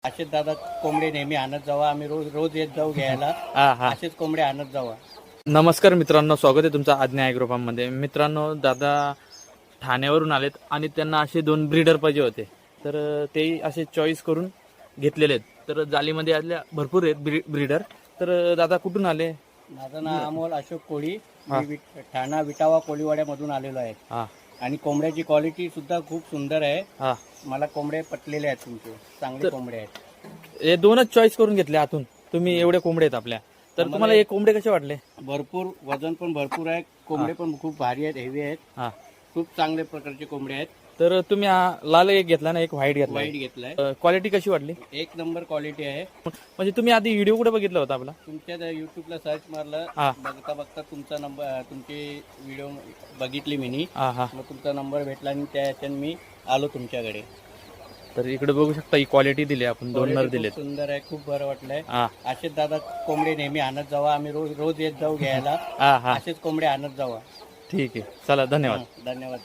असेच दादा कोंबडे नेहमी आणत जावा, आम्ही रोज रोज येत जाऊ घ्यायला. असेच कोंबडे आणत जावा. नमस्कार मित्रांनो, स्वागत आहे तुमचं आज्ञा ॲग्रो फार्ममध्ये. मित्रांनो, दादा ठाण्यावरून आलेत आणि त्यांना असे 2 ब्रीडर पाहिजे होते, तर ते असे चॉईस करून घेतलेले आहेत. तर जालीमध्ये आल्या भरपूर आहेत ब्रीडर. तर दादा कुठून आले? माझं नाव अमोल अशोक कोळी. मी ठाणा विटावा कोळीवाड्यामधून आलेलो आहे. आणि कोंबड्याची क्वालिटी सुद्धा खूप सुंदर आहे. मला कोंबडे पटलेले आहेत, तुमचे चांगले कोंबडे आहेत. हे 2च चॉईस करून घेतले आतून. तुम्ही एवढे कोंबडे आहेत आपल्या, तर तुम्हाला हे कोंबडे कसे वाटले? भरपूर वजन पण भरपूर आहे, कोंबडे पण खूप भारी आहेत, हेवी आहेत. खूप चांगल्या प्रकारचे कोंबडे आहेत. तर तुम्ही लाल एक घेतला ना, एक व्हाईट घेतला. वाईट घेतलाय. क्वालिटी कशी वाटली? एक नंबर क्वालिटी आहे. म्हणजे तुम्ही आधी व्हिडिओ कुठे बघितला होता आपला? तुमच्या युट्यूबला सर्च मारलं, बघता बघता तुमचा नंबर, तुमची व्हिडिओ बघितली मी. मग तुमचा नंबर भेटला आणि त्याच्यानं मी आलो तुमच्याकडे. तर इकडे बघू शकता, ही क्वालिटी दिली आपण, 2 नर दिले. सुंदर आहे, खूप बरं वाटलंय. असेच दादा कोंबडे नेहमी आणत जावा, आम्ही रोज रोज येत जाऊ घ्यायला. असेच कोंबडे आणत जावा. ठीक आहे, चला, धन्यवाद. धन्यवाद.